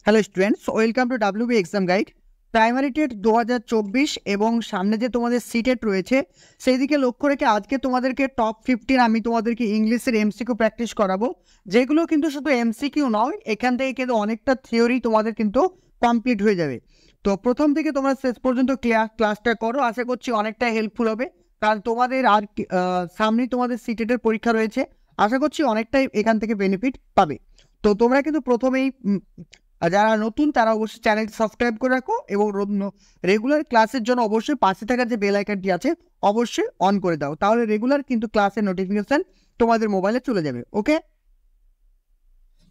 Hello students, welcome to WB exam guide. Primary TET 2024 এবং সামনে যে তোমাদের সিটেট রয়েছে সেই দিকে লক্ষ্য রেখে আজকে তোমাদেরকে টপ 15 আমি তোমাদেরকে ইংলিশের এমসিকিউ প্র্যাকটিস করাবো, যেগুলো কিন্তু শুধু এমসিকিউ নয়, এখান থেকে কিন্তু অনেকটা থিওরি তোমাদের কিন্তু কমপ্লিট হয়ে যাবে। তো প্রথম থেকে তোমরা শেষ পর্যন্ত ক্লাসটা করো, আশা করছি অনেকটা হেল্পফুল হবে, কারণ তোমাদের আর সামনেই তোমাদের সিটেটের পরীক্ষা রয়েছে। আশা করছি অনেকটাই এখান থেকে বেনিফিট পাবে। তো তোমরা কিন্তু প্রথমেই আর যারা নতুন তারা অবশ্যই চ্যানেলটি সাবস্ক্রাইব করে রাখো এবং রেগুলার ক্লাসের জন্য অবশ্যই পাশে থাকা যে বেল আইকনটি আছে অবশ্যই অন করে দাও, তাহলে রেগুলার কিন্তু ক্লাসের নোটিফিকেশন তোমাদের মোবাইলে চলে যাবে। ওকে,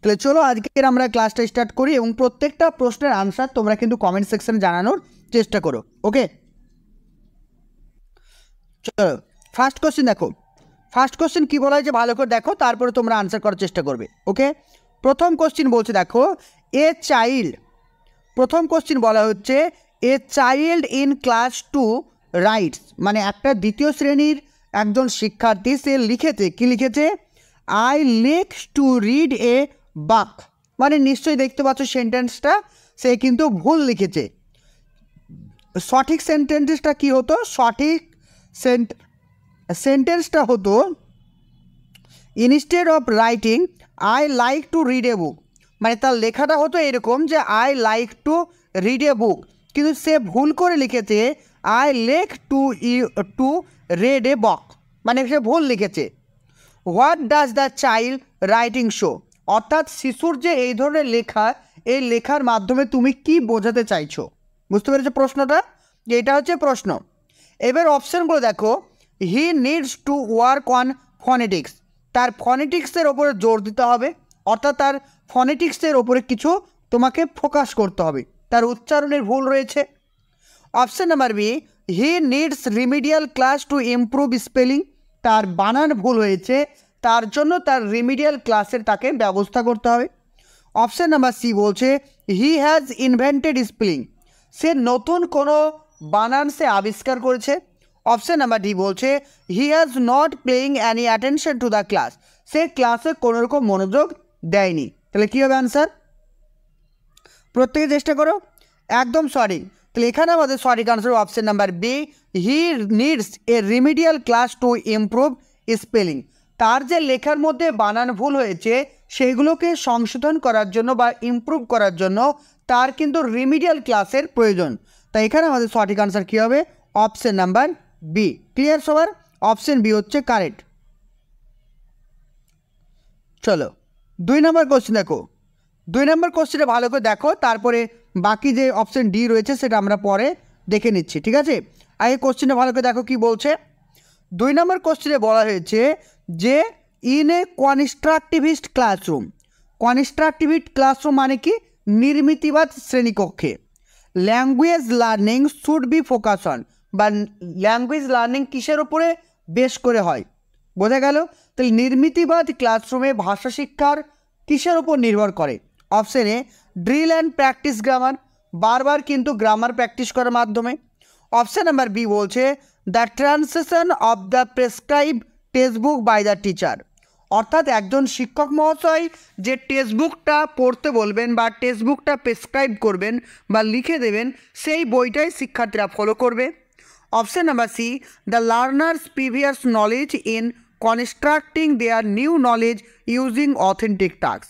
তাহলে চলো আজকের আমরা ক্লাসটা স্টার্ট করি এবং প্রত্যেকটা প্রশ্নের আনসার তোমরা কিন্তু কমেন্ট সেকশনে জানানোর চেষ্টা করো। ওকে, চলো ফার্স্ট কোশ্চেন দেখো। ফার্স্ট কোশ্চেন কি বলা হয়েছে ভালো করে দেখো, তারপরে তোমরা আনসার করার চেষ্টা করবে। ওকে, প্রথম কোশ্চেন বলছে দেখো, এ চাইল্ড, প্রথম কোশ্চেন বলা হচ্ছে a child in class 2 rights, মানে একটা দ্বিতীয় শ্রেণীর একজন শিক্ষার্থী সে লিখেছে, কি লিখেছে, I like to read a book, মানে নিশ্চয়ই দেখতে পাচ্ছ সেন্টেন্সটা সে কিন্তু ভুল লিখেছে। সঠিক সেন্টেন্সটা কি হতো, সঠিক সেন্টেন্সটা হতো instead of writing I like to read a book, মানে তার লেখাটা হতো এরকম যে I like to read a book, কিন্তু সে ভুল করে লিখেছে I like to read a book, মানে সে ভুল লিখেছে। What does the child writing show, অর্থাৎ শিশুর যে এই ধরনের লেখা, এই লেখার মাধ্যমে তুমি কি বোঝাতে চাইছো, বুঝতে পেরেছো প্রশ্নটা, যে এটা হচ্ছে প্রশ্ন। এবার অপশানগুলো দেখো, হি needs to work on phonetics, তার ফনেটিক্সের ওপরে জোর দিতে হবে, অর্থাৎ তার ফনেটিক্সের ওপরে কিছু তোমাকে ফোকাস করতে হবে, তার উচ্চারণের ভুল রয়েছে। Option number B, he needs remedial class to improve spelling, তার বানান ভুল হয়েছে, তার জন্য তার রিমিডিয়াল ক্লাসের তাকে ব্যবস্থা করতে হবে। অপশান নাম্বার সি বলছে হি হ্যাজ ইনভেন্টেড স্পেলিং, সে নতুন কোনো বানান সে আবিষ্কার করেছে। অপশান নাম্বার ডি বলছে he has not playing any attention to the class, সে ক্লাসে কোনো রকম মনোযোগ দেয়নি। তাহলে কী হবে অ্যান্সার, প্রত্যেকে চেষ্টা করো, একদম সঠিক। তাহলে এখানে আমাদের সঠিক answer option number B, he needs a remedial class to improve spelling, তার যে লেখার মধ্যে বানান ভুল হয়েছে সেইগুলোকে সংশোধন করার জন্য বা ইমপ্রুভ করার জন্য তার কিন্তু রিমিডিয়াল ক্লাসের প্রয়োজন। তাই এখানে আমাদের সঠিক আনসার কী হবে, অপশান নাম্বার বি। ক্লিয়ার সবার, অপশান বি হচ্ছে কারেক্ট। চলো 2 নম্বর কোশ্চেন দেখো, 2 নম্বর কোশ্চেনে ভালো করে দেখো, তারপরে বাকি যে অপশান ডি রয়েছে সেটা আমরা পরে দেখে নিচ্ছি, ঠিক আছে। আগে কোশ্চেনে ভালো করে দেখো কি বলছে। 2 নম্বর কোশ্চেনে বলা হয়েছে যে in a constructivist classroom, constructivist classroom মানে কি, নির্মিতিবাদ শ্রেণীকক্ষে, language learning should be focus on, বা ল্যাঙ্গুয়েজ লার্নিং কিসের ওপরে বেশ করে হয়, বোঝা গেল। তাহলে নির্মিতিবাদ ক্লাসরুমে ভাষা শিক্ষার কিসের ওপর নির্ভর করে, option A drill and practice grammar, বারবার কিন্তু গ্রামার প্র্যাকটিস করার মাধ্যমে। অপশান নাম্বার বি বলছে the translation of the prescribe text book by the teacher, অর্থাৎ একজন শিক্ষক মহাশয় যে টেক্সট বুকটা পড়তে বলবেন বা টেক্সট বুকটা প্রেসক্রাইব করবেন বা লিখে দেবেন, সেই বইটাই শিক্ষার্থীরা ফলো করবে। Option number C the learners previous knowledge in constructing their new knowledge using authentic task,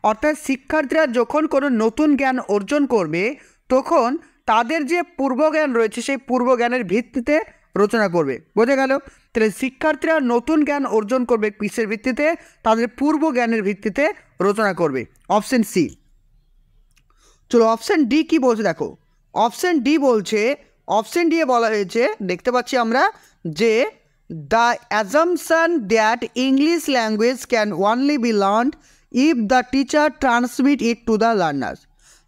অর্থাৎ শিক্ষার্থীরা যখন কোনো নতুন জ্ঞান অর্জন করবে তখন তাদের যে পূর্বজ্ঞান রয়েছে সেই পূর্বজ্ঞানের ভিত্তিতে রচনা করবে, বোঝা গেল। তাহলে শিক্ষার্থীরা নতুন জ্ঞান অর্জন করবে কিসের ভিত্তিতে, তাদের পূর্ব জ্ঞানের ভিত্তিতে রচনা করবে, অপশান সি। চলো অপশান ডি কি বলছে দেখো, অপশান ডি বলছে, অপশান ডি এ বলা হয়েছে দেখতে পাচ্ছি আমরা যে the assumption that English language can only be learned if the teacher transmit it to the learners,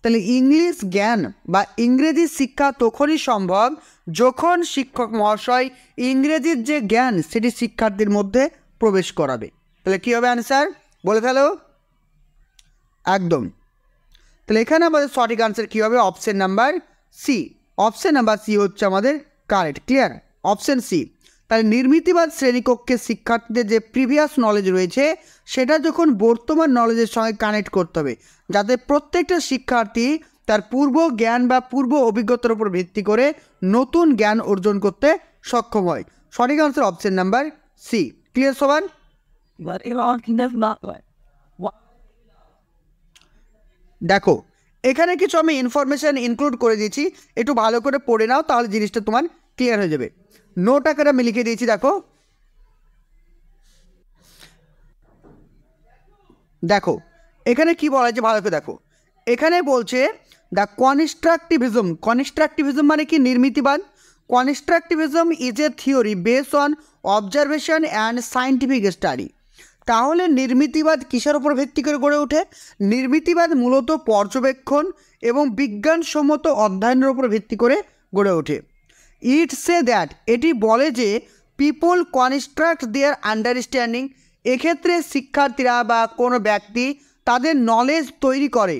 তাহলে ইংলিশ জ্ঞান বা ইংরেজি শিক্ষা তখনই সম্ভব যখন শিক্ষক মহাশয় ইংরেজির যে জ্ঞান সেটি শিক্ষার্থীর মধ্যে প্রবেশ করাবে। তাহলে কী হবে অ্যান্সার, বলে ফেলো একদম। তাহলে এখানে আমাদের সঠিক আনসার কী হবে, option number C, option number C হচ্ছে আমাদের কারেক্ট। Clear, option C. তাহলে নির্মিতিবাদ শ্রেণীকক্ষে শিক্ষার্থীদের যে প্রিভিয়াস নলেজ রয়েছে সেটা যখন বর্তমান নলেজের সঙ্গে কানেক্ট করতে হবে, যাতে প্রত্যেকটা শিক্ষার্থী তার পূর্ব জ্ঞান বা পূর্ব অভিজ্ঞতার উপর ভিত্তি করে নতুন জ্ঞান অর্জন করতে সক্ষম হয়। সঠিক answer option number C. Clear সবার? দেখো এখানে কিছু আমি ইনফরমেশান ইনক্লুড করে দিয়েছি, একটু ভালো করে পড়ে নাও, তাহলে জিনিসটা তোমার ক্লিয়ার হয়ে যাবে। নোট আকারে আমি লিখে দিয়েছি। দেখো দেখো এখানে কি বলা হয়েছে ভালো করে দেখো। এখানে বলছে দ্য কনস্ট্রাকটিভিজম মানে কি? নির্মিতিবাদ। Constructivism is a theory based on observation and scientific study. তাহলে নির্মিতিবাদ কিসের উপর ভিত্তি করে গড়ে ওঠে? নির্মিতিবাদ মূলত পর্যবেক্ষণ এবং বিজ্ঞানসম্মত অধ্যয়নের উপর ভিত্তি করে গড়ে ওঠে। ইট সে দ্যাট, এটি বলে যে পিপল কনস্ট্রাক্ট দেয়ার আন্ডারস্ট্যান্ডিং, এক্ষেত্রে শিক্ষার্থীরা বা কোনো ব্যক্তি তাদের নলেজ তৈরি করে।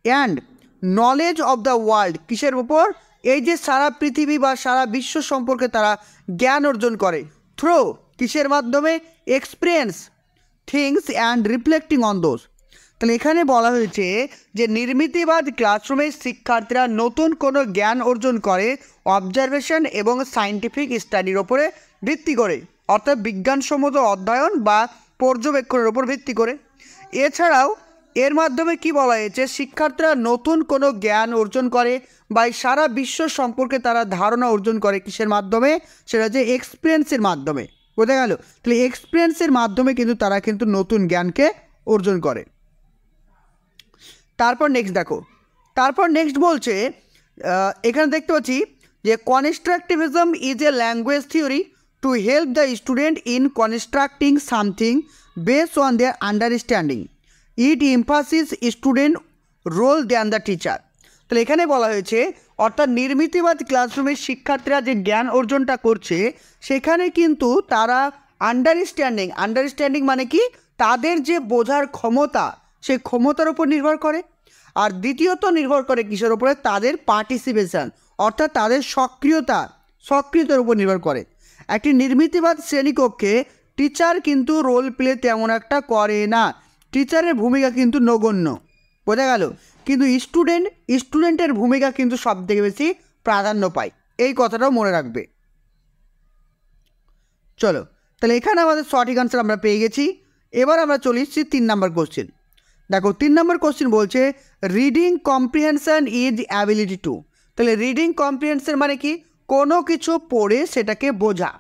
And knowledge of the world, কিসের উপর? এই যে সারা পৃথিবী বা সারা বিশ্ব সম্পর্কে তারা জ্ঞান অর্জন করে। থ্রু কিসের মাধ্যমে? Experience things and reflecting on those. তাহলে এখানে বলা হয়েছে যে নির্মিতিবাদ ক্লাসরুমের শিক্ষার্থীরা নতুন কোনো জ্ঞান অর্জন করে অবজারভেশন এবং সায়েন্টিফিক স্টাডির ওপরে ভিত্তি করে, অর্থাৎ বিজ্ঞানসম্মত অধ্যয়ন বা পর্যবেক্ষণের ওপর ভিত্তি করে। এছাড়াও এর মাধ্যমে কি বলা হয়েছে? শিক্ষার্থীরা নতুন কোনো জ্ঞান অর্জন করে বা সারা বিশ্ব সম্পর্কে তারা ধারণা অর্জন করে কিসের মাধ্যমে? সেটা হচ্ছে এক্সপিরিয়েন্সের মাধ্যমে। বোঝা গেল? তাহলে এক্সপিরিয়েন্সের মাধ্যমে কিন্তু তারা কিন্তু নতুন জ্ঞানকে অর্জন করে। তারপর নেক্সট দেখো, তারপর নেক্সট বলছে এখানে দেখতে পাচ্ছি যে constructivism is A language theory to help the student in constructing something based on their understanding. It emphasis student role than the teacher. তাহলে এখানে বলা হয়েছে অর্থাৎ নির্মিতিবাদ ক্লাসরুমের শিক্ষার্থীরা যে জ্ঞান অর্জনটা করছে সেখানে কিন্তু তারা আন্ডারস্ট্যান্ডিং মানে কি? তাদের যে বোঝার ক্ষমতা সেই ক্ষমতার উপর নির্ভর করে। আর দ্বিতীয়ত নির্ভর করে কিসের উপরে? তাদের পার্টিসিপেশান, অর্থাৎ তাদের সক্রিয়তার উপর নির্ভর করে। একটি নির্মিতিবাদ শ্রেণীকক্ষে টিচার কিন্তু রোল প্লে তেমন একটা করে না, টিচারের ভূমিকা কিন্তু নগণ্য। বোঝা গেল? কিন্তু স্টুডেন্টের ভূমিকা কিন্তু সব থেকে বেশি প্রাধান্য পায়, এই কথাটাও মনে রাখবে। চলো তাহলে এখানে আমাদের সঠিক আনসার আমরা পেয়ে গেছি। এবার আমরা চলে এসেছি 3 নম্বর কোশ্চেন। দেখো 3 নম্বর কোশ্চেন বলছে reading comprehension is ability to. তাহলে রিডিং কম্প্রিহেনশন মানে কি? কোনো কিছু পড়ে সেটাকে বোঝা।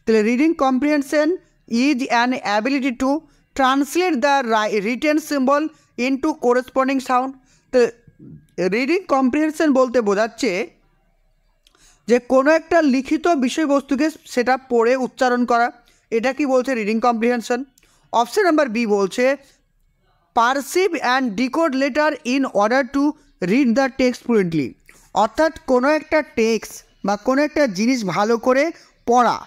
তাহলে reading comprehension is an ability to translate the written symbol into corresponding sound. তো রিডিং কম্প্রিহেনশন বলতে বোঝাচ্ছে যে কোনো একটা লিখিত বিষয়বস্তুকে সেটা পড়ে উচ্চারণ করা, এটা কি বলছে? Reading comprehension. Option number B বলছে perceive and decode letter in order to read the text fluently. অর্থাৎ কোনো একটা টেক্সট বা কোনো একটা জিনিস ভালো করে পড়া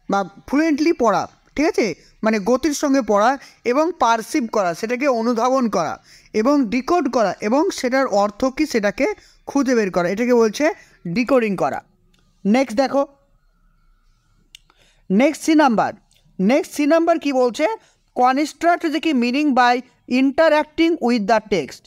বা ফ্লুয়েন্টলি পড়া, ঠিক আছে? মানে গতির সঙ্গে পড়া এবং পারসিভ করা, সেটাকে অনুধাবন করা এবং ডিকোড করা এবং সেটার অর্থ কী সেটাকে খুঁজে বের করা, এটাকে বলছে ডিকোডিং করা। নেক্সট দেখো নেক্সট সি নাম্বার কী বলছে? কনস্ট্রাক্ট যে কি meaning by interacting with the text.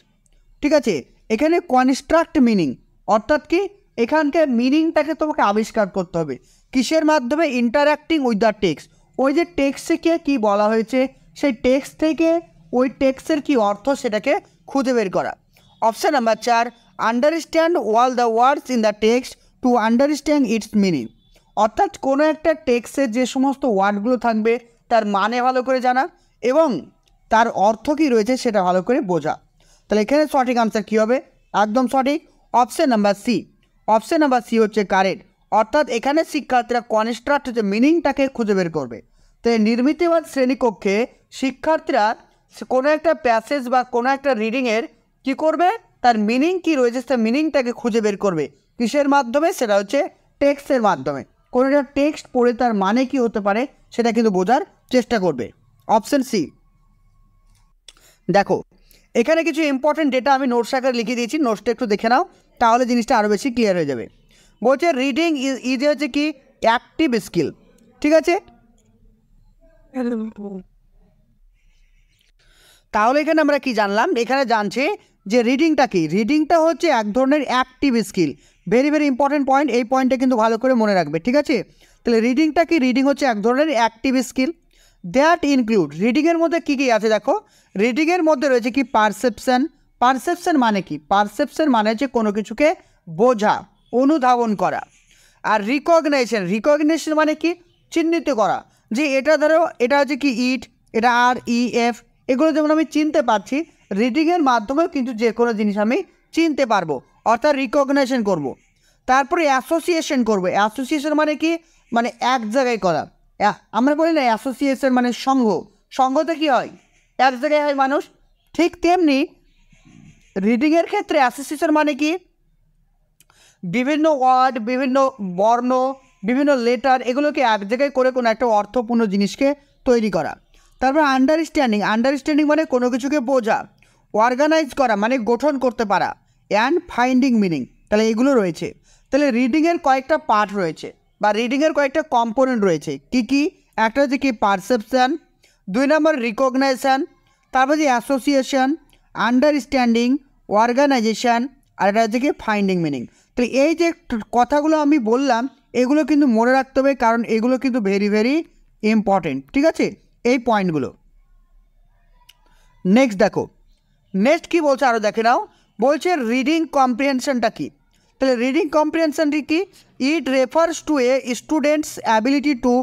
ঠিক আছে, এখানে কনস্ট্রাক্ট মিনিং অর্থাৎ কি? এখানকার মিনিংটাকে তোমাকে আবিষ্কার করতে হবে কিসের মাধ্যমে? Interacting with the text. ওই যে টেক্সটকে কী বলা হয়েছে সেই টেক্সট থেকে ওই টেক্সটের কী অর্থ সেটাকে খুঁজে বের করা। Option number 4 understand all the words in the text to understand its meaning. অর্থাৎ কোনো একটা টেক্সটের যে সমস্ত ওয়ার্ডগুলো থাকবে তার মানে ভালো করে জানা এবং তার অর্থ কী রয়েছে সেটা ভালো করে বোঝা। তাহলে এখানে সঠিক আনসার কী হবে? একদম সঠিক, option number C. Option number C হচ্ছে কারেক্ট। অর্থাৎ এখানে শিক্ষার্থীরা কনস্ট্রাক্ট হচ্ছে মিনিংটাকে খুঁজে বের করবে। তাই নির্মিতিবাদ শ্রেণীকক্ষে শিক্ষার্থীরা কোনো একটা প্যাসেজ বা কোনো একটা রিডিংয়ের কী করবে? তার মিনিং কী রয়েছে তার মিনিংটাকে খুঁজে বের করবে। কিসের মাধ্যমে? সেটা হচ্ছে টেক্সটের মাধ্যমে। কোনো একটা টেক্সট পড়ে তার মানে কী হতে পারে সেটা কিন্তু বোঝার চেষ্টা করবে। Option C. দেখো এখানে কিছু ইম্পর্টেন্ট ডেটা আমি নোটস আকারে লিখে দিয়েছি, নোটসটা একটু দেখে নাও তাহলে জিনিসটা আরও বেশি ক্লিয়ার হয়ে যাবে। বলছে রিডিং ইজ হচ্ছে কি অ্যাক্টিভ স্কিল। ঠিক আছে। তাহলে এখানে আমরা কি জানলাম, এখানে জানছি যে রিডিংটা কি, রিডিংটা হচ্ছে এক ধরনের active skill. Very very important point, এই পয়েন্টটা কিন্তু ভালো করে মনে রাখবে, ঠিক আছে। তাহলে রিডিংটা কি, রিডিং হচ্ছে এক ধরনের অ্যাক্টিভ স্কিল। দ্যাট ইনক্লুড, রিডিংয়ের মধ্যে কী কী আছে দেখো, রিডিংয়ের মধ্যে রয়েছে কি পারসেপশন। পারসেপশন মানে কি, পারসেপশন মানে হচ্ছে কোনো কিছুকে বোঝা, অনুধাবন করা। আর রিকগনাইজেশন, রিকগনিশন মানে কি, চিহ্নিত করা, যে এটা ধরো এটা হচ্ছে কি ইট, এটা আর ই এফ, এগুলো যেমন আমি চিনতে পারছি, রিডিংয়ের মাধ্যমেও কিন্তু যে কোনো জিনিস আমি চিনতে পারবো, অর্থাৎ রিকগনাইজেশন করব। তারপরে অ্যাসোসিয়েশন করবো, অ্যাসোসিয়েশন মানে কি, মানে এক জায়গায় করা। আমরা বলি না অ্যাসোসিয়েশন মানে সংঘ, সংঘতে কী হয়, এক জায়গায় হয় মানুষ। ঠিক তেমনি রিডিংয়ের ক্ষেত্রে অ্যাসোসিয়েশন মানে কি, বিভিন্ন ওয়ার্ড, বিভিন্ন বর্ণ, বিভিন্ন লেটার, এগুলোকে এক জায়গায় করে কোনো একটা অর্থপূর্ণ জিনিসকে তৈরি করা। তারপর আন্ডারস্ট্যান্ডিং, আন্ডারস্ট্যান্ডিং মানে কোনো কিছুকে বোঝা, অর্গানাইজ করা মানে গঠন করতে পারা, অ্যান্ড ফাইন্ডিং মিনিং। তাহলে এগুলো রয়েছে। তাহলে রিডিংয়ের কয়েকটা পার্ট রয়েছে বা রিডিংয়ের কয়েকটা কম্পোনেন্ট রয়েছে। কি কি, একটা হচ্ছে কি পারসেপশান, 2 নম্বর রিকগনাইজেশন, তারপর যে অ্যাসোসিয়েশন, আন্ডারস্ট্যান্ডিং, অর্গানাইজেশন, আর এটা হচ্ছে কি ফাইন্ডিং মিনিং। তো এই যে কথাগুলো আমি বললাম, এগুলো কিন্তু মনে রাখতে হবে, কারণ এগুলো কিন্তু ভেরি ভেরি ইম্পর্টেন্ট, ঠিক আছে, এই পয়েন্টগুলো। নেক্সট দেখো, নেক্সট কি বলছে আরও দেখে নাও, বলছে রিডিং কম্প্রিহেনশনটা কি। তাহলে রিডিং কম্প্রিহেনশনটি কি, it refers to A students ability to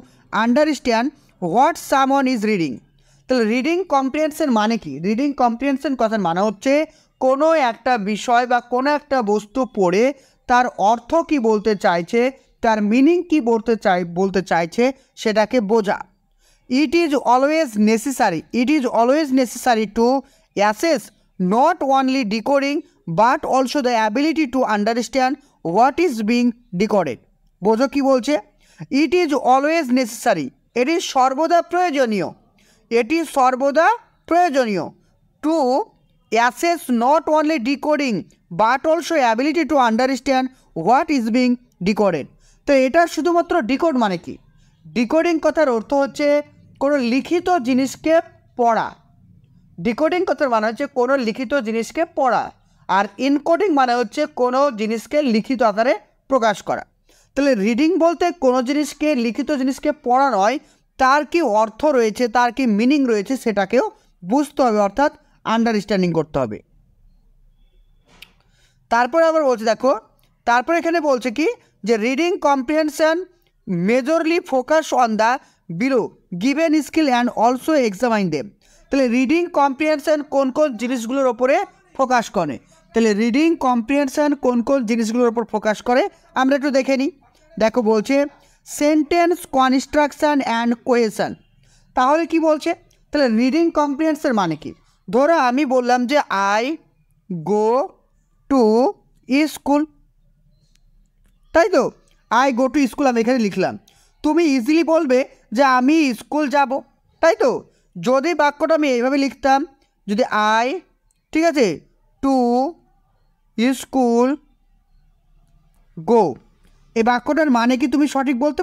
understand what someone is reading. তাহলে রিডিং কম্প্রিহেনশন মানে কি, রিডিং কম্প্রিহেনশন কথার মানে হচ্ছে কোনো একটা বিষয় বা কোনো একটা বস্তু পড়ে তার অর্থ কি বলতে চাইছে, তার মিনিং কি বলতে চাইছে সেটাকে বোঝা। It is always necessary to assess not only decoding but also the ability to understand what is being decoded. বোঝো কি বলছে, ইট ইজ অলওয়েজ নেসেসারি, এটি সর্বদা প্রয়োজনীয়, এটি সর্বদা প্রয়োজনীয়, to assess not only decoding but also ability to understand what is being decoded. তো এটা শুধুমাত্র ডিকোড মানে কি, ডিকোডিং কথার অর্থ হচ্ছে কোনো লিখিত জিনিসকে পড়া, ডিকোডিং কথার মানে হচ্ছে কোনো লিখিত জিনিসকে পড়া, আর ইনকোডিং মানে হচ্ছে কোনো জিনিসকে লিখিত আকারে প্রকাশ করা। তাহলে রিডিং বলতে কোনো জিনিসকে, লিখিত জিনিসকে পড়া নয়, তার কি অর্থ রয়েছে, তার কি মিনিং রয়েছে সেটাকেও বুঝতে হবে, অর্থাৎ আন্ডারস্ট্যান্ডিং করতে হবে। তারপরে আবার বলছে দেখো, তারপরে এখানে বলছে কি, যে reading comprehension majorly focus on the below given skill and also examine them. তাহলে রিডিং কম্প্রিহেনশন কোন কোন জিনিসগুলোর ওপরে ফোকাস করে, তাহলে রিডিং কম্প্রিহেনশন কোন কোন জিনিসগুলোর ওপর ফোকাস করে আমরা একটু দেখে নিই। দেখো বলছে সেন্টেন্স কনস্ট্রাকশন অ্যান্ড কোহেশন। তাহলে কি বলছে, তাহলে রিডিং কম্প্রিহেনশন মানে কি, ধরো আমি বললাম যে আই গো টু স্কুল, তাই তো, আই গো টু স্কুল আমি এখানে লিখলাম, তুমি ইজিলি বলবে যে আমি স্কুল যাব, তাই তো। যদি বাক্যটা আমি এইভাবে লিখতাম, যদি আই, ঠিক আছে, টু স্কুল গো, এই বাক্যটার মানে কি তুমি সঠিক বলতে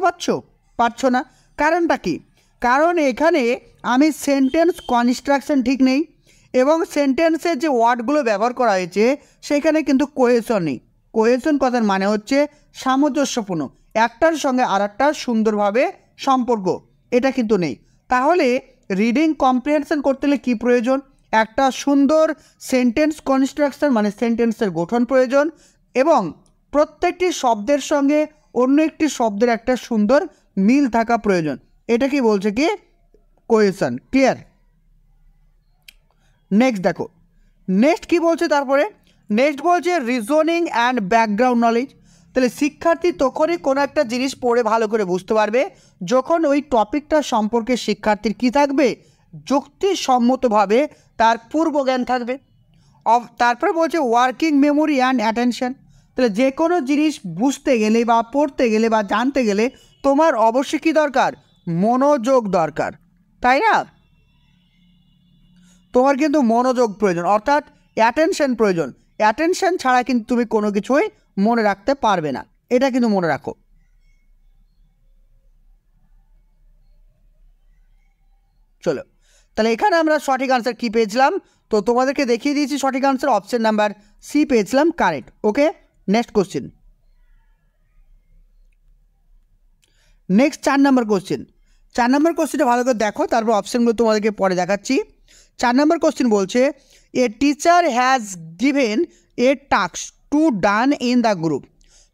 পারছো না। কারণটা কি, কারণ এখানে আমি সেন্টেন্স কনস্ট্রাকশন ঠিক নেই, এবং সেন্টেন্সের যে ওয়ার্ডগুলো ব্যবহার করা হয়েছে সেখানে কিন্তু কোহেশন নেই। কোহেশন কথার মানে হচ্ছে সামঞ্জস্যপূর্ণ, একটার সঙ্গে আর একটা সুন্দরভাবে সম্পর্ক, এটা কিন্তু নেই। তাহলে রিডিং কম্প্রিহেনশন করতে হলে কী প্রয়োজন, একটা সুন্দর সেন্টেন্স কনস্ট্রাকশন মানে সেন্টেন্সের গঠন প্রয়োজন, এবং প্রত্যেকটি শব্দের সঙ্গে অন্য একটি শব্দের একটা সুন্দর মিল থাকা প্রয়োজন। এটা কি বলছে কি, কোহেশন। ক্লিয়ার। নেক্সট দেখো, নেক্সট কি বলছে, তারপরে নেক্সট বলছে রিজনিং অ্যান্ড ব্যাকগ্রাউন্ড নলেজ। তাহলে শিক্ষার্থী তখনই কোনো একটা জিনিস পড়ে ভালো করে বুঝতে পারবে যখন ওই টপিকটা সম্পর্কে শিক্ষার্থীর কী থাকবে, যুক্তিসম্মতভাবে তার পূর্বজ্ঞান থাকবে। তারপরে বলছে ওয়ার্কিং মেমোরি অ্যান্ড অ্যাটেনশন। তাহলে যে কোনো জিনিস বুঝতে গেলে বা পড়তে গেলে বা জানতে গেলে তোমার অবশ্যই কী দরকার, মনোযোগ দরকার, তাই না। তোমার কিন্তু মনোযোগ প্রয়োজন, অর্থাৎ অ্যাটেনশন প্রয়োজন। অ্যাটেনশন ছাড়া কিন্তু তুমি কোনো কিছুই মনে রাখতে পারবে না, এটা কিন্তু মনে রাখো। চলো, তাহলে এখানে আমরা সঠিক আনসার কী পেয়েছিলাম, তো তোমাদেরকে দেখিয়ে দিয়েছি সঠিক আনসার অপশন নাম্বার সি পেয়েছিলাম কারেক্ট। ওকে, নেক্সট কোশ্চেন। নেক্সট 4 নম্বর কোশ্চেন। 4 নম্বর কোশ্চেনটা ভালো করে দেখো, তারপর অপশানগুলো তোমাদেরকে পরে দেখাচ্ছি। 4 নম্বর কোশ্চেন বলছে a teacher has given a task to done in the group.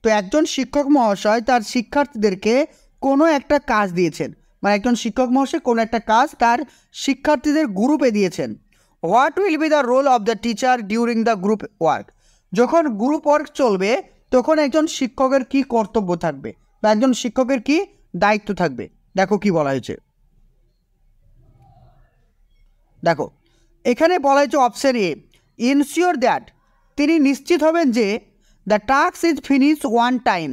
তো একজন শিক্ষক মহাশয় তার শিক্ষার্থীদেরকে কোনো একটা কাজ দিয়েছেন, মানে একজন শিক্ষক মহাশয় কোনো একটা কাজ তার শিক্ষার্থীদের গ্রুপে দিয়েছেন। What will be the role of the teacher during the group work. যখন গ্রুপ ওয়ার্ক চলবে তখন একজন শিক্ষকের কি কর্তব্য থাকবে বা একজন শিক্ষকের কি দায়িত্ব থাকবে। দেখো কি বলা হয়েছে, দেখো এখানে বলা হয়েছে অপশন এ ইনশিওর দ্যাট, তিনি নিশ্চিত হবেন যে the task is finish one time,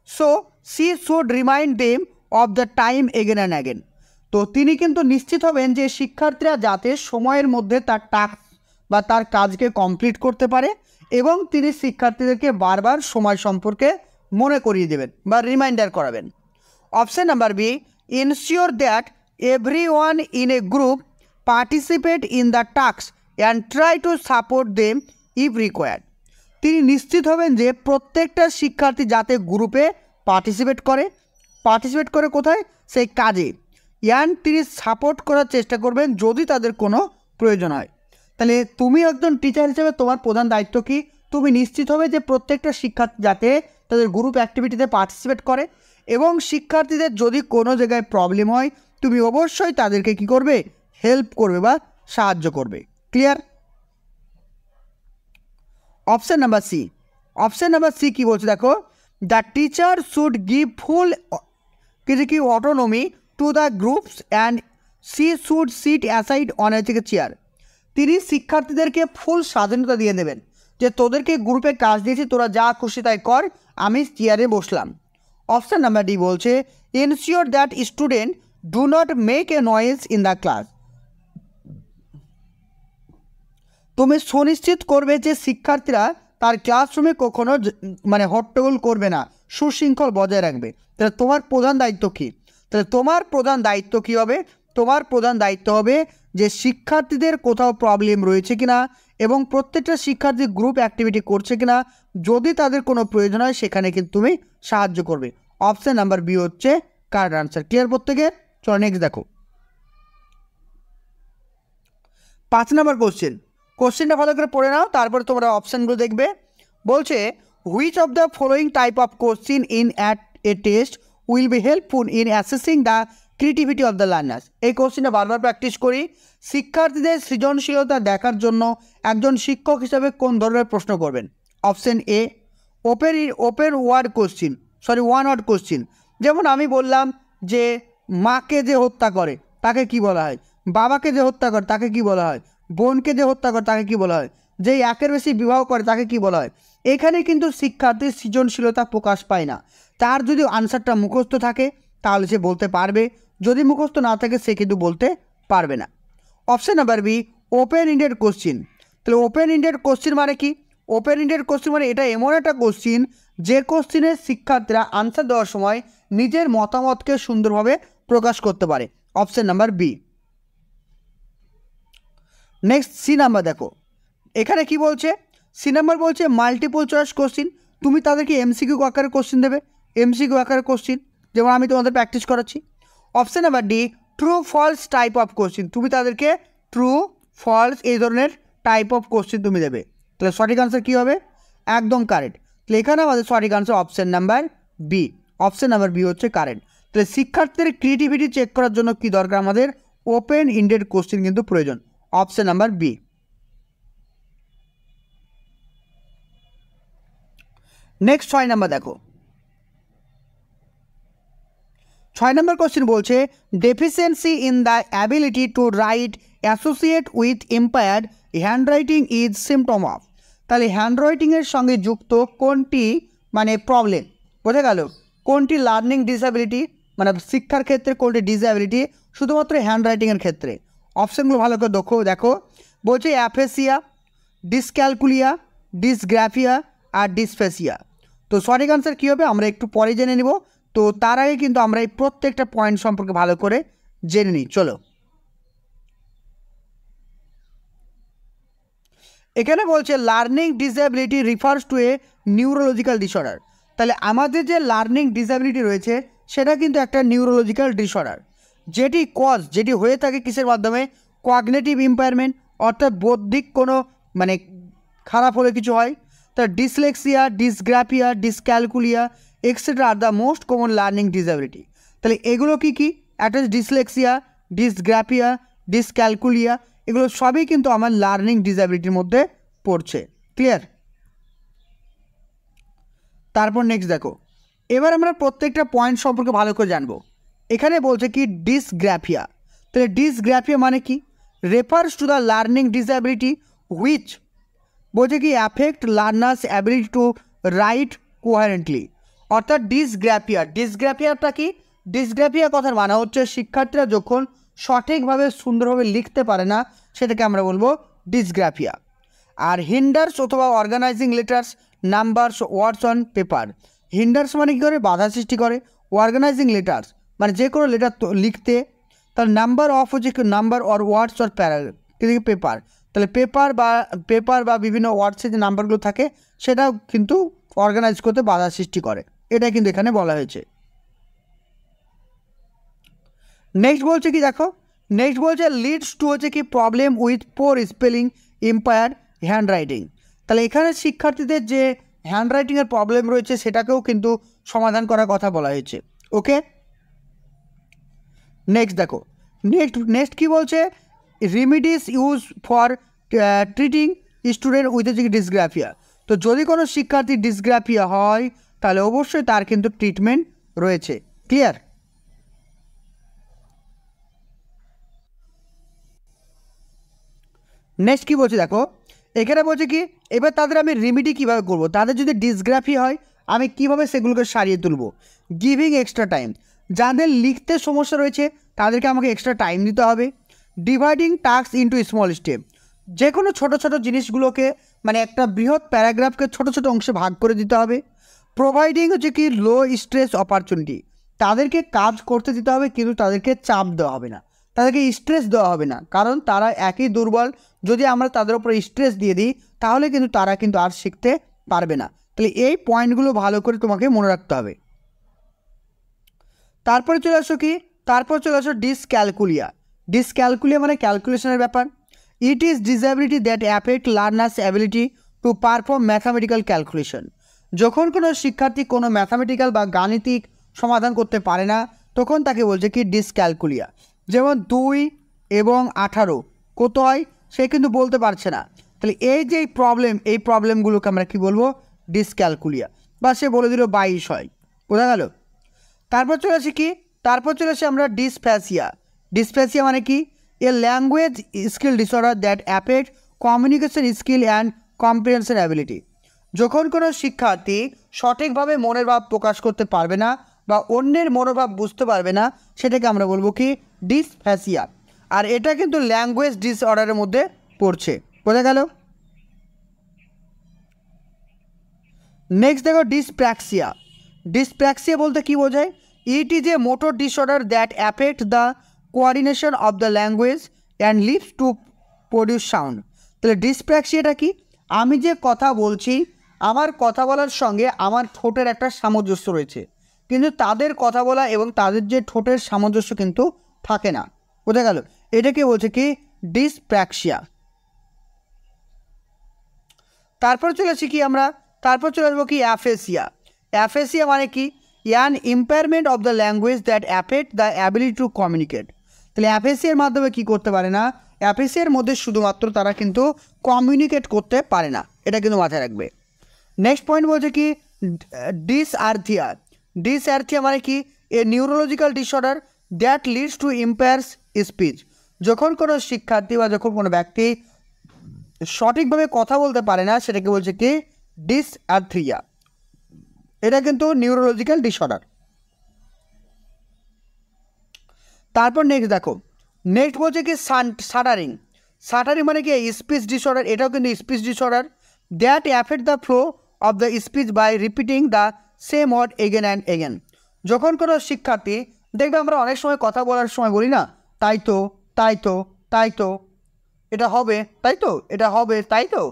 so C should remind them of the time again and again. তো তিনি কিন্তু নিশ্চিত হবেন যে শিক্ষার্থীরা যাতে সময়ের মধ্যে তার টাস্ক বা তার কাজকে কমপ্লিট করতে পারে, এবং তিনি শিক্ষার্থীদেরকে বারবার সময় সম্পর্কে মনে করিয়ে দেবেন বা রিমাইন্ডার করাবেন। Option number B ensure that everyone in a group participate in the task and try to support them if required. তিনি নিশ্চিত হবেন যে প্রত্যেকটা শিক্ষার্থী যাতে গ্রুপে পার্টিসিপেট করে কোথায়, সেই কাজে, অ্যান্ড তিনি সাপোর্ট করার চেষ্টা করবেন যদি তাদের কোনো প্রয়োজন হয়। তাহলে তুমি একজন টিচার হিসেবে তোমার প্রধান দায়িত্ব কি, তুমি নিশ্চিত হবে যে প্রত্যেকটা শিক্ষার্থী যাতে তাদের গ্রুপ অ্যাক্টিভিটিতে পার্টিসিপেট করে, এবং শিক্ষার্থীদের যদি কোনো জায়গায় প্রবলেম হয় তুমি অবশ্যই তাদেরকে কি করবে, হেল্প করবে বা সাহায্য করবে। Clear? Option number C, option number C কী বলছে দেখো, the teacher should give full কি autonomy to the groups and she should sit aside on a chair. তিনি শিক্ষার্থীদেরকে ফুল স্বাধীনতা দিয়ে দেবেন যে তোদেরকে গ্রুপে কাজ দিয়েছি, তোরা যা খুশি তাই কর, আমি চেয়ারে বসলাম। অপশান নাম্বার ডি বলছে ensure that student do not make a noise in the class. তুমি সুনিশ্চিত করবে যে শিক্ষার্থীরা তার ক্লাসরুমে কখনো মানে হট্টগোল করবে না, সুশৃঙ্খল বজায় রাখবে। তাহলে তোমার প্রধান দায়িত্ব কী, তাহলে তোমার প্রধান দায়িত্ব কী হবে, তোমার প্রধান দায়িত্ব হবে যে শিক্ষার্থীদের কোথাও প্রবলেম রয়েছে কিনা এবং প্রত্যেকটা শিক্ষার্থী গ্রুপ অ্যাক্টিভিটি করছে কিনা, যদি তাদের কোনো প্রয়োজন হয় সেখানে কিন্তু তুমি সাহায্য করবে। অপশান নাম্বার বি হচ্ছে কারেক্ট আনসার। ক্লিয়ার প্রত্যেকে? চলো নেক্সট দেখো 5 নম্বর কোশ্চেন। কোশ্চেনটা ভালো করে পড়ে নাও, তারপরে তোমরা অপশানগুলো দেখবে। বলছে which of the following type of question in at a test will be helpful in assessing the creativity of the learners. এই কোশ্চেনটা বারবার প্র্যাকটিস করি। শিক্ষার্থীদের সৃজনশীলতা দেখার জন্য একজন শিক্ষক হিসাবে কোন ধরনের প্রশ্ন করবেন? Option A open word question, one word question. যেমন আমি বললাম যে মাকে যে হত্যা করে তাকে কি বলা হয়, বাবাকে যে হত্যা করে তাকে কি বলা হয়, বোনকে যে হত্যা করে তাকে কি বলা হয়, যে একের বেশি বিবাহ করে তাকে কি বলা হয়। এখানে কিন্তু শিক্ষার্থীর সৃজনশীলতা প্রকাশ পায় না। তার যদি আনসারটা মুখস্থ থাকে তাহলে সে বলতে পারবে, যদি মুখস্থ না থাকে সে কিন্তু বলতে পারবে না। Option number B open ended question. তাহলে ওপেন ইন্ডেড কোশ্চিন মানে কি? ওপেন ইন্ডেড কোশ্চিন মানে এটা এমন একটা কোশ্চিন যে কোশ্চিনের শিক্ষার্থীরা আনসার দেওয়ার সময় নিজের মতামতকে সুন্দরভাবে প্রকাশ করতে পারে। Option number B. Next C number দেখো, এখানে কি বলছে, সি নাম্বার বলছে মাল্টিপল চয়েস কোশ্চিন। তুমি তাদেরকে এমসিকিউ আকারে কোশ্চিন দেবে, এমসিকিউ আকারে কোশ্চিন, যেমন আমি তোমাদের প্র্যাকটিস করাচ্ছি। Option number D true false type of question. তুমি তাদেরকে ট্রু ফলস এই ধরনের টাইপ অফ কোশ্চিন তুমি দেবে। তাহলে সঠিক আনসার কী হবে? একদম কারেক্ট। তাহলে এখানে আমাদের সঠিক answer option number B. Option number B হচ্ছে কারেক্ট। তাহলে শিক্ষার্থীদের ক্রিয়েটিভিটি চেক করার জন্য কী দরকার? আমাদের ওপেন ইন্ডেড কোশ্চিন কিন্তু প্রয়োজন। Option number B. Next 6 number দেখো, 6 নম্বর কোশ্চেন বলছে deficiency in the ability to write associate with impaired handwriting is symptom of. তাহলে হ্যান্ডরাইটিংয়ের সঙ্গে যুক্ত কোনটি মানে প্রবলেম, বোঝা গেল? কোনটি লার্নিং ডিসএবিলিটি মানে শিক্ষার ক্ষেত্রে, কোনটি ডিসএবিলিটি শুধুমাত্র হ্যান্ডরাইটিংয়ের ক্ষেত্রে। অপশানগুলো ভালো করে দেখো। বলছে অ্যাফেসিয়া, ডিসক্যালকুলিয়া, ডিসগ্রাফিয়া আর ডিসফেসিয়া। তো সঠিক আনসার কী হবে আমরা একটু পরে জেনে নিব। তো তার আগে কিন্তু আমরা এই প্রত্যেকটা পয়েন্ট সম্পর্কে ভালো করে জেনে নিই। চলো এখানে বলছে learning disability refers to a neurological disorder. তাহলে আমাদের যে লার্নিং ডিসএবিলিটি রয়েছে সেটা কিন্তু একটা নিউরোলজিক্যাল ডিসঅর্ডার, যেটি হয়ে থাকে কিসের মাধ্যমে? কগনিটিভ ইম্পায়ারমেন্ট, অর্থাৎ বৌদ্ধিক কোনো মানে খারাপ হলে কিছু হয়। তার dyslexia, dysgraphia, dyscalculia etcetera are the most common learning disability. তাহলে এগুলো কি কি? একটা ডিসলেক্সিয়া, ডিসগ্রাফিয়া, ডিসক্যালকুলিয়া, এগুলো সবই কিন্তু আমার লার্নিং ডিসএবিলিটির মধ্যে পড়ছে। ক্লিয়ার? তারপর নেক্সট দেখো, এবার আমরা প্রত্যেকটা পয়েন্ট সম্পর্কে ভালো করে জানবো। এখানে বলছে কি ডিসগ্রাফিয়া। তাহলে ডিসগ্রাফিয়া মানে কি? Refers to the learning disability which বলছে কি affect learner's ability to write coherently. অর্থাৎ ডিসগ্রাফিয়াটা কি? ডিসগ্রাফিয়া কথার মানে হচ্ছে শিক্ষার্থীরা যখন সঠিকভাবে সুন্দরভাবে লিখতে পারে না, সেটাকে আমরা বলবো ডিসগ্রাফিয়া। আর হিন্ডার্স অথবা organizing letters numbers words on paper. Hinders মানে কী করে? বাধা সৃষ্টি করে। অর্গানাইজিং লেটার্স মানে যে কোনো লেটার লিখতে। তার নাম্বার অফ হচ্ছে number or words or paper. তাহলে পেপার বা বিভিন্ন ওয়ার্ডসের যে নাম্বারগুলো থাকে সেটাও কিন্তু অর্গানাইজ করতে বাধা সৃষ্টি করে, এটা কিন্তু এখানে বলা হয়েছে। নেক্সট বলছে কি দেখো, নেক্সট বলছে লিডস টু হচ্ছে কি problem with poor spelling, impaired hand writing. তাহলে এখানে শিক্ষার্থীদের যে হ্যান্ড রাইটিংয়ের প্রবলেম রয়েছে সেটাকেও কিন্তু সমাধান করার কথা বলা হয়েছে। ওকে, নেক্সট দেখো, নেক্সট কি বলছে? Remedies use for treating student with হচ্ছে কি ডিসগ্রাফিয়া। তো যদি কোনো শিক্ষার্থী ডিসগ্রাফিয়া হয় তাহলে অবশ্যই তার কিন্তু ট্রিটমেন্ট রয়েছে। ক্লিয়ার? নেক্সট কী বলছে দেখো, এখানে বলছে কি এবার তাদের আমি রেমিডি কীভাবে করব, তাদের যদি ডিসগ্রাফি হয় আমি কিভাবে সেগুলোকে সারিয়ে তুলব। গিভিং এক্সট্রা টাইম, যাদের লিখতে সমস্যা রয়েছে তাদেরকে আমাকে এক্সট্রা টাইম দিতে হবে। Dividing task into small step, যে কোনো ছোটো ছোটো জিনিসগুলোকে মানে একটা বৃহৎ প্যারাগ্রাফকে ছোটো ছোটো অংশে ভাগ করে দিতে হবে। প্রোভাইডিং হচ্ছে কি লো স্ট্রেস অপরচুনিটি, তাদেরকে কাজ করতে দিতে হবে কিন্তু তাদেরকে চাপ দেওয়া হবে না, তাদেরকে স্ট্রেস দেওয়া হবে না, কারণ তারা একই দুর্বল। যদি আমরা তাদের উপর স্ট্রেস দিয়ে দিই তাহলে কিন্তু তারা কিন্তু আর শিখতে পারবে না। তাহলে এই পয়েন্টগুলো ভালো করে তোমাকে মনে রাখতে হবে। তারপরে চলে আসো ডিসক্যালকুলিয়া মানে ক্যালকুলেশনের ব্যাপার। It is disability that affect learner's ability to perform mathematical calculation. যখন কোনো শিক্ষার্থী কোনো ম্যাথামেটিক্যাল বা গাণিতিক সমাধান করতে পারে না তখন তাকে বলছে কি ডিসক্যালকুলিয়া। যেমন 2 এবং 18 কত হয় সে কিন্তু বলতে পারছে না, তাহলে এই যে এই প্রবলেমগুলোকে আমরা কি বলবো? ডিসক্যালকুলিয়া। বা সে বলে দিল 22 হয়, বোঝা গেল? তারপর চলে আসি আমরা ডিসপ্যাসিয়া মানে কি? এ language skill disorder that affect communication skill and comprehension ability. যখন কোনো শিক্ষার্থী সঠিকভাবে মনের ভাব প্রকাশ করতে পারবে না বা অন্যের মনোভাব বুঝতে পারবে না সেটাকে আমরা বলবো কি ডিসফ্যাসিয়া। আর এটা কিন্তু ল্যাঙ্গুয়েজ ডিসঅর্ডারের মধ্যে পড়ছে, বোঝা গেল? নেক্সট দেখো ডিসপ্র্যাক্সিয়া বলতে কি বোঝায়? It is a motor disorder that affect the coordination of the language and leaves to produce sound. তাহলে ডিসপ্র্যাক্সিয়াটা কি? আমি যে কথা বলছি আমার কথা বলার সঙ্গে আমার ঠোঁটের একটা সামঞ্জস্য রয়েছে, কিন্তু তাদের কথা বলা এবং তাদের যে ঠোঁটের সামঞ্জস্য কিন্তু থাকে না, বোঝা গেল? এটাকে বলছে কি ডিসপ্র্যাক্সিয়া। তারপর চলে আসবো কি অ্যাফেসিয়া মানে কি? An impairment of the language that affect the ability to communicate. তাহলে অ্যাফেসিয়ার মাধ্যমে কি করতে পারে না? অ্যাফেসিয়ার মধ্যে শুধুমাত্র তারা কিন্তু কমিউনিকেট করতে পারে না, এটা কিন্তু মাথায় রাখবে। নেক্সট পয়েন্ট বলছে কি ডিসআর্থিয়া মানে কি? A neurological disorder that leads to impairs speech. যখন কোনো শিক্ষার্থী বা যখন কোনো ব্যক্তি সঠিকভাবে কথা বলতে পারে না সেটাকে বলছে কি ডিসআর্থিয়া। এটা কিন্তু নিউরোলজিক্যাল ডিসঅর্ডার। তারপর নেক্সট বলছে কি শাটারিং মানে কি স্পিচ ডিসঅর্ডার, এটাও কিন্তু speech disorder that affect the flow of the speech by repeating the same word again and again. যখন কোনো শিক্ষার্থী দেখবে আমরা অনেক সময় কথা বলার সময় বলি না তাই তো এটা হবে, তাই তো এটা হবে, তাই তো,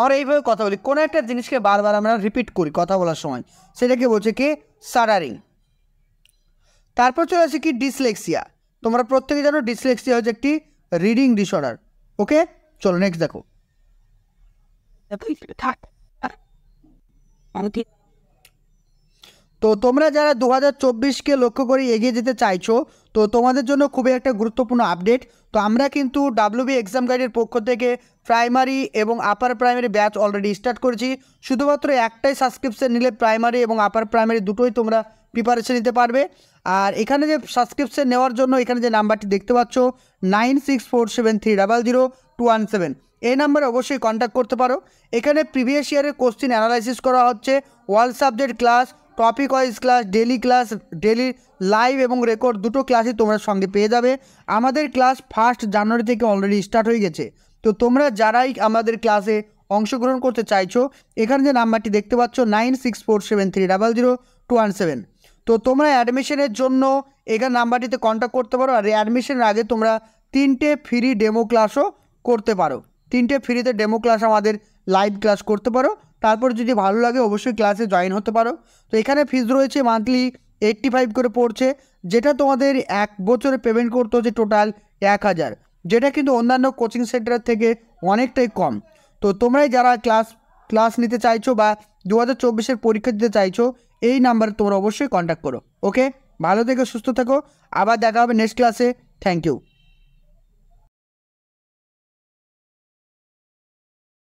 আমরা এইভাবে কথা বলি, কোনো একটা জিনিসকে বারবার আমরা রিপিট করি কথা বলার সময়, সেটাকে বলছে কি স্টাটারিং। তারপর চলে আসে কি ডিসলেক্সিয়া। তোমরা প্রত্যেকে জানো ডিসলেক্সিয়া হচ্ছে একটি রিডিং ডিসঅর্ডার। ওকে, চলো নেক্সট দেখো। তো তোমরা যারা 2024কে লক্ষ্য করে এগিয়ে যেতে চাইছো, তো তোমাদের জন্য খুবই একটা গুরুত্বপূর্ণ আপডেট। তো আমরা কিন্তু WB এক্সাম গাইডের পক্ষ থেকে প্রাইমারি এবং upper primary batch already start করেছি। শুধুমাত্র একটাই সাবস্ক্রিপশন নিলে প্রাইমারি এবং আপার প্রাইমারি দুটোই তোমরা প্রিপারেশন নিতে পারবে। আর এখানে যে সাবস্ক্রিপশন নেওয়ার জন্য এখানে যে নাম্বারটি দেখতে পাচ্ছ 9647300217, এই নাম্বারে অবশ্যই কন্ট্যাক্ট করতে পারো। এখানে প্রিভিয়াস ইয়ারের কোশ্চিন অ্যানালাইসিস করা হচ্ছে, all subject class, topic wise class, daily live এবং রেকর্ড দুটো ক্লাসই তোমরা সঙ্গে পেয়ে যাবে। আমাদের ক্লাস 1 জানুয়ারি থেকে অলরেডি স্টার্ট হয়ে গেছে। তো তোমরা যারাই আমাদের ক্লাসে অংশগ্রহণ করতে চাইছো, এখানে যে নাম্বারটি দেখতে পাচ্ছ 9647300217, তো তোমরা অ্যাডমিশনের জন্য এখানে নাম্বারটিতে কন্ট্যাক্ট করতে পারো। আর অ্যাডমিশনের আগে তোমরা 3টে ফ্রি ডেমো ক্লাসও করতে পারো। 3টে ফ্রিতে ডেমো ক্লাস আমাদের লাইভ ক্লাস করতে পারো। তারপর যদি ভালো লাগে অবশ্যই ক্লাসে জয়েন হতে পারো। তো এখানে ফিজ রয়েছে মান্থলি 85 করে পড়ছে, যেটা তোমাদের 1 বছরে পেমেন্ট করতে হচ্ছে টোটাল 1000, যেটা কিন্তু অন্যান্য কোচিং সেন্টারের থেকে অনেকটাই কম। তো তোমরাই যারা ক্লাস নিতে চাইছো বা 2024-এর পরীক্ষা দিতে চাইছো, এই নাম্বারে তোমরা অবশ্যই কন্ট্যাক্ট করো। ওকে, ভালো থেকো, সুস্থ থেকো, আবার দেখা হবে নেক্সট ক্লাসে। Thank you.